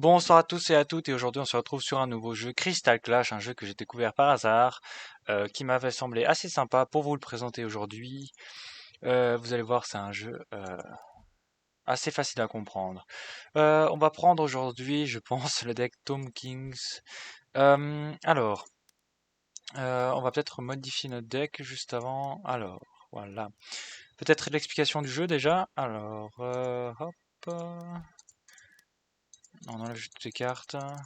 Bonsoir à tous et à toutes, et aujourd'hui on se retrouve sur un nouveau jeu, Crystal Clash, un jeu que j'ai découvert par hasard, qui m'avait semblé assez sympa pour vous le présenter aujourd'hui. Vous allez voir, c'est un jeu assez facile à comprendre. On va prendre aujourd'hui, je pense, le deck Tom Kings. Alors, on va peut-être modifier notre deck juste avant. Alors, voilà. Peut-être l'explication du jeu déjà. Alors, hop. On enlève juste toutes les cartes. Ah,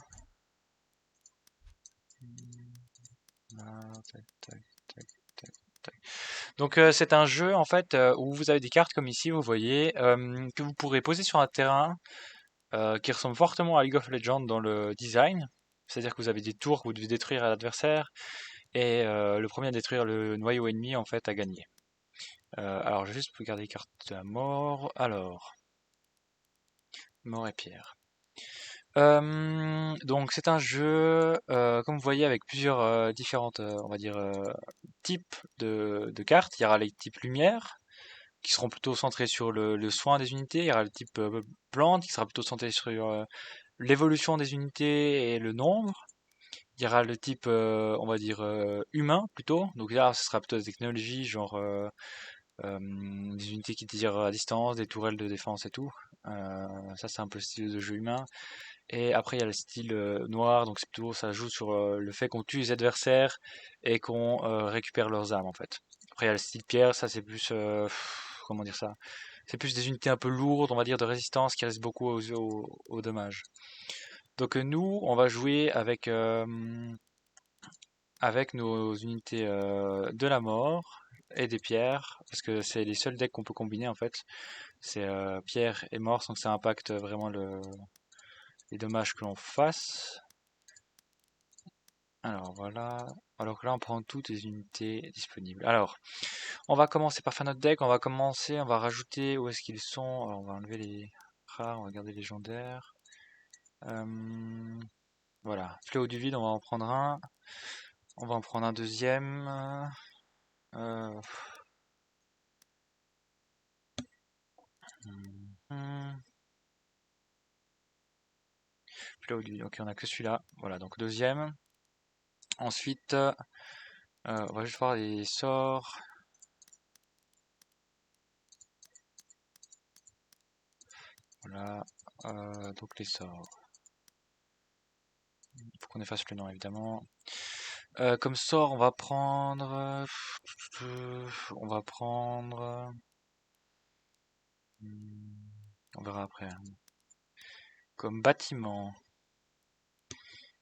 tac, tac, tac, tac, tac. Donc c'est un jeu en fait où vous avez des cartes comme ici, vous voyez, que vous pourrez poser sur un terrain qui ressemble fortement à League of Legends dans le design. C'est-à-dire que vous avez des tours que vous devez détruire à l'adversaire et le premier à détruire le noyau ennemi en fait a gagné. Alors je vais juste regarder les cartes de la mort. Alors, mort et pierre. Donc c'est un jeu, comme vous voyez, avec plusieurs différentes, on va dire, types de cartes. Il y aura les types lumière, qui seront plutôt centrés sur le soin des unités. Il y aura le type plante, qui sera plutôt centré sur l'évolution des unités et le nombre. Il y aura le type, on va dire, humain, plutôt. Donc là, ce sera plutôt des technologies, genre des unités qui tirent à distance, des tourelles de défense et tout. Ça, c'est un peu le style de jeu humain. Et après, il y a le style noir, donc c'est plutôt, ça joue sur le fait qu'on tue les adversaires et qu'on récupère leurs armes en fait. Après, il y a le style pierre, ça c'est plus, comment dire ça? C'est plus des unités un peu lourdes, on va dire, de résistance qui résistent beaucoup aux dommages. Donc nous, on va jouer avec nos unités de la mort et des pierres, parce que c'est les seuls decks qu'on peut combiner en fait. C'est pierre et mort, donc ça impacte vraiment les dommages que l'on fasse. Alors voilà. Alors que là, on prend toutes les unités disponibles. Alors, on va commencer par faire notre deck. On va rajouter où est-ce qu'ils sont. Alors, on va enlever les rares, on va garder les légendaires. Euh, voilà. Fléau du vide, on va en prendre un. On va en prendre un deuxième. Euh, Fléau du vide, ok, on a que celui-là. Voilà, donc deuxième. Ensuite, on va juste voir les sorts. Voilà, donc les sorts. Il faut qu'on efface le nom évidemment. Comme sort, on va prendre. On va prendre. On verra après, hein. Comme bâtiment,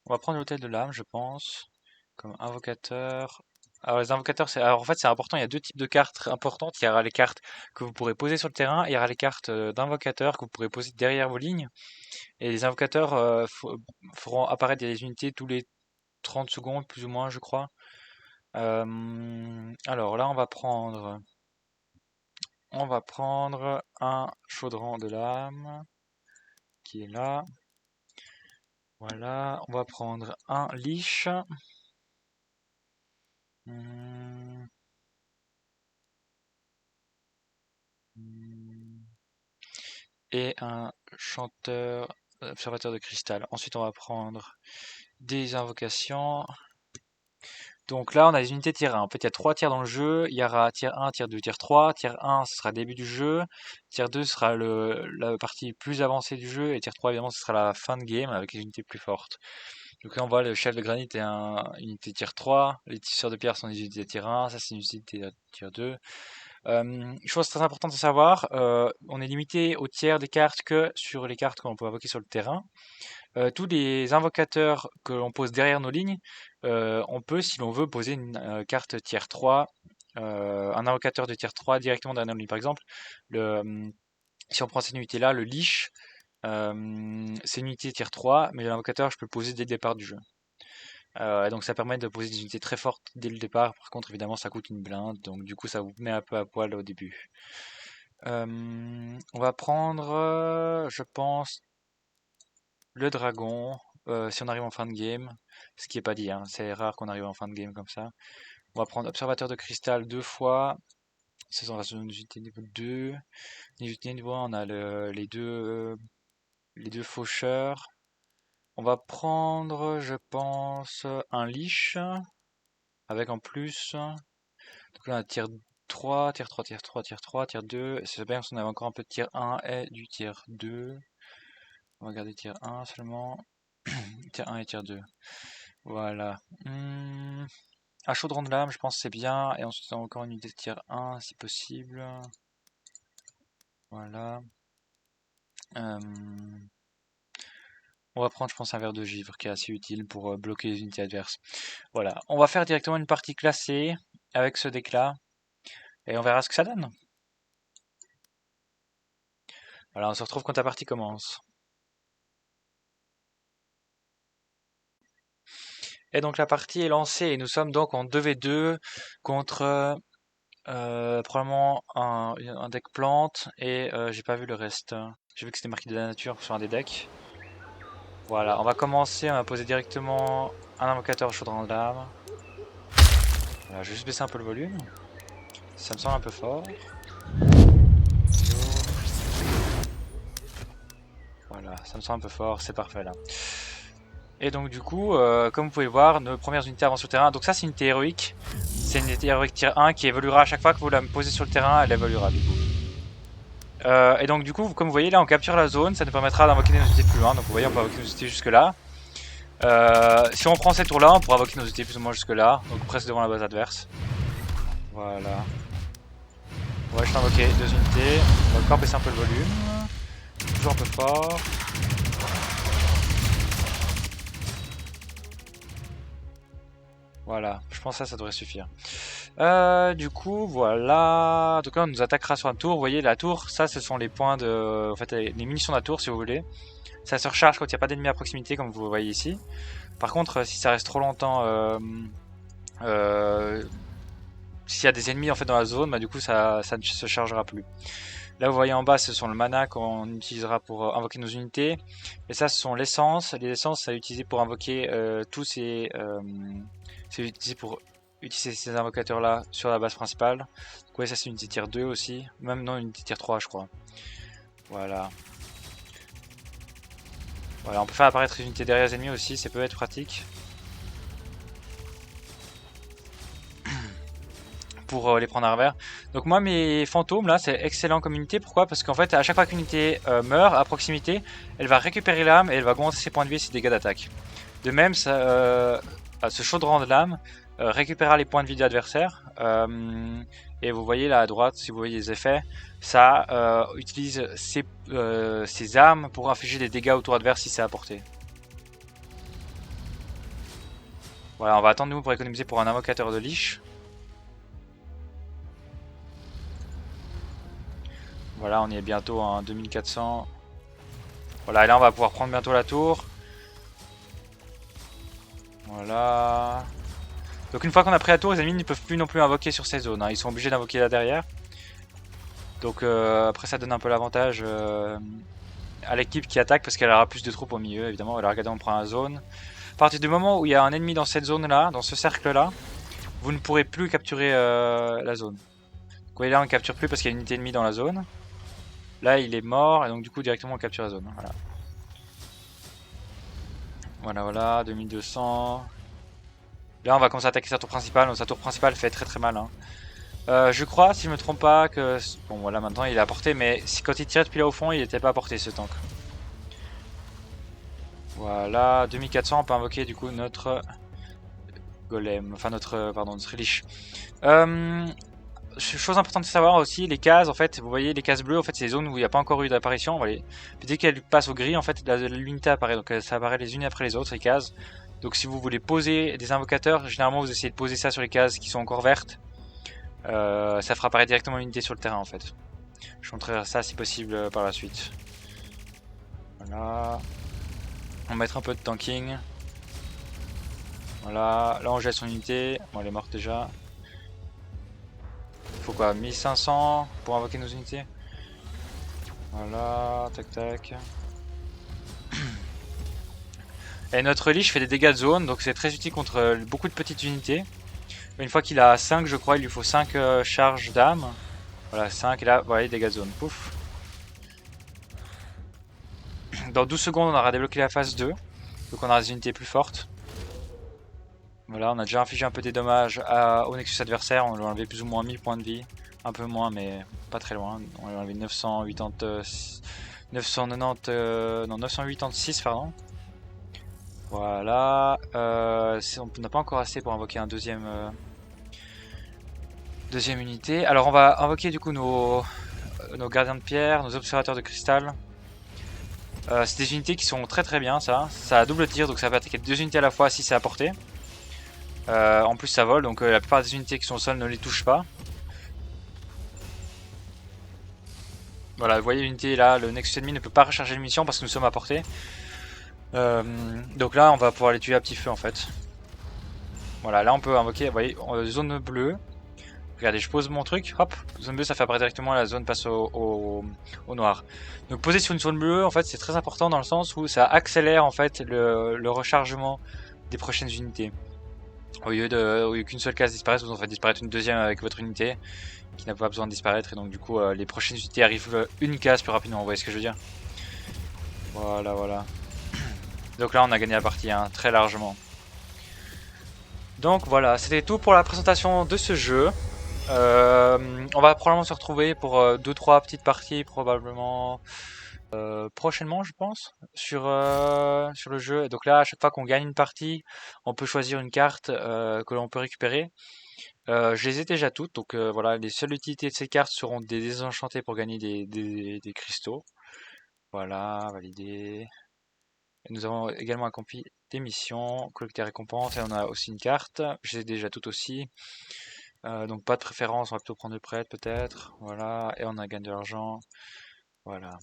on va prendre l'hôtel de l'âme, je pense. Comme invocateur. Alors les invocateurs, alors en fait c'est important. Il y a deux types de cartes importantes. Il y aura les cartes que vous pourrez poser sur le terrain. Et il y aura les cartes d'invocateurs que vous pourrez poser derrière vos lignes. Et les invocateurs feront apparaître des unités tous les 30 secondes, plus ou moins, je crois. Alors là, on va prendre un chaudron de l'âme qui est là. Voilà, on va prendre un liche. Hum, hum, Et un chanteur, observateur de cristal. Ensuite, on va prendre des invocations. Donc là, on a les unités tier 1. En fait, il y a 3 tiers dans le jeu. Il y aura tier 1, tier 2, tier 3. Tier 1, ce sera le début du jeu. Tier 2 sera la partie plus avancée du jeu. Et tier 3, évidemment, ce sera la fin de game avec les unités plus fortes. Donc là, on voit le chef de granit est une unité tier 3. Les tisseurs de pierre sont des unités tier 1. Ça, c'est une unité tier 2. Chose très importante à savoir, on est limité au tiers des cartes que sur les cartes que l'on peut invoquer sur le terrain. Tous les invocateurs que l'on pose derrière nos lignes, on peut, si l'on veut, poser une carte tier 3, un invocateur de tier 3 directement derrière nos lignes. Par exemple, si on prend cette unité-là, le Lich, c'est une unité tier 3, mais l'invocateur, je peux le poser dès le départ du jeu. Et donc ça permet de poser des unités très fortes dès le départ. Par contre, évidemment, ça coûte une blinde, donc du coup, ça vous met un peu à poil au début. On va prendre, je pense, le dragon, si on arrive en fin de game, ce qui est pas dit, hein, c'est rare qu'on arrive en fin de game comme ça. On va prendre observateur de cristal 2 fois, c'est son unité niveau 2. Unité niveau 1, on a les deux faucheurs. On va prendre, je pense, un leash. Avec en plus... Donc là, on a tier 3, tier 3, tier 3, tier 3, tier 2. C'est bien si on avait encore un peu de tier 1 et du tier 2. On va garder tier 1 seulement. Tier 1 et tier 2. Voilà. Un chaudron de lame, je pense que c'est bien. Et ensuite, on a encore une unité de tier 1 si possible. Voilà. On va prendre, je pense, un verre de givre qui est assez utile pour bloquer les unités adverses. Voilà. On va faire directement une partie classée avec ce deck-là. Et on verra ce que ça donne. Voilà, on se retrouve quand la partie commence. Et donc la partie est lancée et nous sommes donc en 2v2 contre probablement un deck plante et j'ai pas vu le reste. J'ai vu que c'était marqué de la nature sur un des decks. Voilà, on va commencer, on va poser directement un invocateur chaudron de lame. Voilà, je vais juste baisser un peu le volume. Ça me semble un peu fort. Voilà, ça me semble un peu fort, c'est parfait là. Et donc du coup, comme vous pouvez le voir, nos premières unités avancent sur le terrain. Donc ça c'est une unité héroïque. C'est une unité héroïque tier 1 qui évoluera à chaque fois que vous la posez sur le terrain, elle évoluera du coup. Et donc du coup, comme vous voyez là, on capture la zone, ça nous permettra d'invoquer des unités plus loin. Donc vous voyez, on peut invoquer nos unités jusque là. Si on prend ces tours là, on pourra invoquer nos unités plus ou moins jusque là. Donc presque devant la base adverse. Voilà. On va juste invoquer deux unités. On va encore baisser un peu le volume. Toujours un peu fort. Voilà, je pense que ça devrait suffire. Du coup, voilà. Donc là, on nous attaquera sur un tour. Vous voyez, la tour, ça, ce sont les points de... En fait, les munitions de la tour, si vous voulez. Ça se recharge quand il n'y a pas d'ennemis à proximité, comme vous voyez ici. Par contre, si ça reste trop longtemps... s'il y a des ennemis en fait dans la zone, bah, du coup, ça ne se chargera plus. Là, vous voyez en bas, ce sont le mana qu'on utilisera pour invoquer nos unités. Et ça, ce sont l'essence. Les essences, ça est utilisé pour invoquer tous ces... c'est utilisé pour utiliser ces invocateurs là sur la base principale. Donc, vous voyez, ça c'est une unité tier 2 aussi. Même non, une unité tier 3 je crois. Voilà. Voilà, on peut faire apparaître une unité derrière les ennemis aussi, ça peut être pratique. Pour les prendre à revers. Donc moi mes fantômes là c'est excellent comme unité. Pourquoi? Parce qu'en fait à chaque fois qu'une unité meurt à proximité, elle va récupérer l'âme et elle va augmenter ses points de vie et ses dégâts d'attaque. De même ce chaudron de l'âme récupérera les points de vie de l'adversaire. Et vous voyez là à droite, si vous voyez les effets, ça utilise ses armes pour infliger des dégâts au tour adverse si c'est à portée. Voilà, on va attendre nous pour économiser pour un invocateur de leash. Voilà, on y est bientôt à 2400. Voilà, et là on va pouvoir prendre bientôt la tour. Voilà. Donc une fois qu'on a pris la tour, les ennemis ne peuvent plus non plus invoquer sur ces zones. Hein. Ils sont obligés d'invoquer là derrière. Donc après ça donne un peu l'avantage à l'équipe qui attaque parce qu'elle aura plus de troupes au milieu. Évidemment, alors regardez, on prend la zone. À partir du moment où il y a un ennemi dans cette zone là, dans ce cercle là, vous ne pourrez plus capturer la zone. Donc vous voyez là on ne capture plus parce qu'il y a une unité ennemie dans la zone. Là il est mort et donc du coup directement on capture la zone. Voilà. Voilà, 2200. Là on va commencer à attaquer sa tour principale. Donc sa tour principale fait très très mal. Hein. Je crois, si je me trompe pas, que... Bon voilà, maintenant il est à portée, mais quand il tirait depuis là au fond, il n'était pas à portée ce tank. Voilà, 2400, on peut invoquer du coup notre golem, enfin notre leash. Chose importante de savoir aussi, les cases, en fait, vous voyez les cases bleues, en fait c'est les zones où il n'y a pas encore eu d'apparition. Dès qu'elles passent au gris, en fait l'unité apparaît, donc ça apparaît les unes après les autres, les cases. Donc si vous voulez poser des invocateurs, généralement vous essayez de poser ça sur les cases qui sont encore vertes. Ça fera apparaître directement l'unité sur le terrain en fait. Je montrerai ça si possible par la suite. Voilà. On va mettre un peu de tanking. Voilà, là on jette son unité. Bon, elle est morte déjà. Il faut quoi, 1500 pour invoquer nos unités. Voilà, tac tac. Et notre leash fait des dégâts de zone, donc c'est très utile contre beaucoup de petites unités. Une fois qu'il a 5, je crois, il lui faut 5 charges d'âme. Voilà, 5, et là, voilà, dégâts de zone. Pouf. Dans 12 secondes, on aura débloqué la phase 2. Donc on a des unités plus fortes. Voilà, on a déjà infligé un peu des dommages au Nexus adversaire, on lui a enlevé plus ou moins 1000 points de vie. Un peu moins, mais pas très loin. On lui a enlevé 990... 990... non, 986, pardon. Voilà. On n'a pas encore assez pour invoquer un deuxième unité. Alors on va invoquer du coup nos gardiens de pierre, nos observateurs de cristal. C'est des unités qui sont très très bien, ça. Ça a double tir, donc ça peut attaquer 2 unités à la fois si c'est à portée. En plus ça vole, donc la plupart des unités qui sont au sol ne les touchent pas. Voilà, vous voyez l'unité là, le Nexus ennemi ne peut pas recharger les munitions parce que nous sommes à portée. Donc là on va pouvoir les tuer à petit feu en fait. Voilà, là on peut invoquer, vous voyez, zone bleue. Regardez, je pose mon truc, hop, zone bleue ça fait apparaître directement, la zone passe au noir. Donc poser sur une zone bleue en fait c'est très important dans le sens où ça accélère en fait le rechargement des prochaines unités. Au lieu qu'une seule case disparaisse, vous en faites disparaître une deuxième avec votre unité qui n'a pas besoin de disparaître et donc du coup les prochaines unités arrivent une case plus rapidement, vous voyez ce que je veux dire? Voilà, voilà. Donc là on a gagné la partie hein, très largement. Donc voilà, c'était tout pour la présentation de ce jeu. On va probablement se retrouver pour 2-3 petites parties probablement prochainement je pense sur le jeu. Et donc là à chaque fois qu'on gagne une partie on peut choisir une carte que l'on peut récupérer. Je les ai déjà toutes donc voilà, les seules utilités de ces cartes seront des désenchantés pour gagner des cristaux. Voilà, validé. Et nous avons également accompli des missions, collecter récompenses et on a aussi une carte. Je les ai déjà toutes aussi. Donc pas de préférence, on va plutôt prendre le prêtre peut-être. Voilà, et on a gagné de l'argent. Voilà.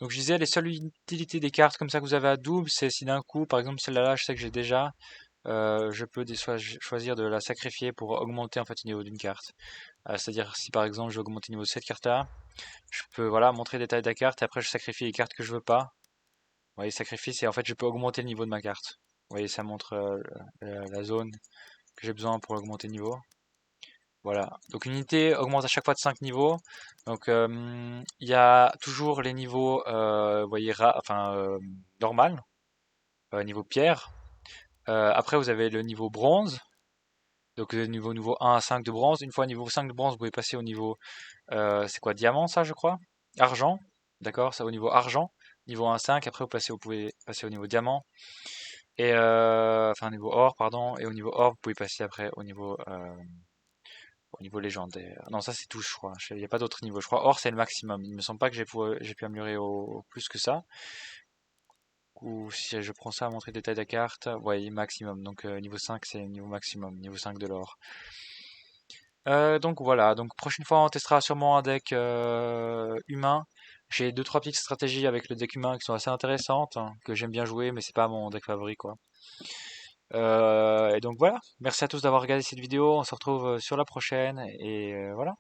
Donc je disais, les seules utilités des cartes comme ça que vous avez à double, c'est si d'un coup, par exemple celle-là, je sais que j'ai déjà, je peux choisir de la sacrifier pour augmenter en fait le niveau d'une carte. C'est-à-dire si par exemple je veux augmenter le niveau de cette carte-là, je peux voilà montrer les détails de la carte et après je sacrifie les cartes que je veux pas. Vous voyez, sacrifice et en fait je peux augmenter le niveau de ma carte. Vous voyez, ça montre la zone que j'ai besoin pour augmenter le niveau. Voilà, donc une unité augmente à chaque fois de 5 niveaux. Donc il y a toujours les niveaux, vous voyez, normal, niveau pierre. Après vous avez le niveau bronze. Donc le niveau 1 à 5 de bronze. Une fois niveau 5 de bronze, vous pouvez passer au niveau, c'est quoi, diamant ça je crois? Argent, d'accord, ça au niveau argent. Niveau 1 à 5, après vous pouvez passer au niveau diamant. Et enfin niveau or, pardon. Et au niveau or, vous pouvez passer après au niveau légendaire. Non, ça c'est tout, je crois. Il n'y a pas d'autre niveau. Je crois or c'est le maximum. Il me semble pas que j'ai pu améliorer au plus que ça. Ou si je prends ça à montrer le détail de la carte, ouais, maximum. Donc niveau 5 c'est niveau maximum, niveau 5 de l'or. Donc voilà, donc prochaine fois on testera sûrement un deck humain. J'ai 2-3 petites stratégies avec le deck humain qui sont assez intéressantes, hein, que j'aime bien jouer, mais c'est pas mon deck favori quoi. Et donc voilà, merci à tous d'avoir regardé cette vidéo, on se retrouve sur la prochaine, et voilà.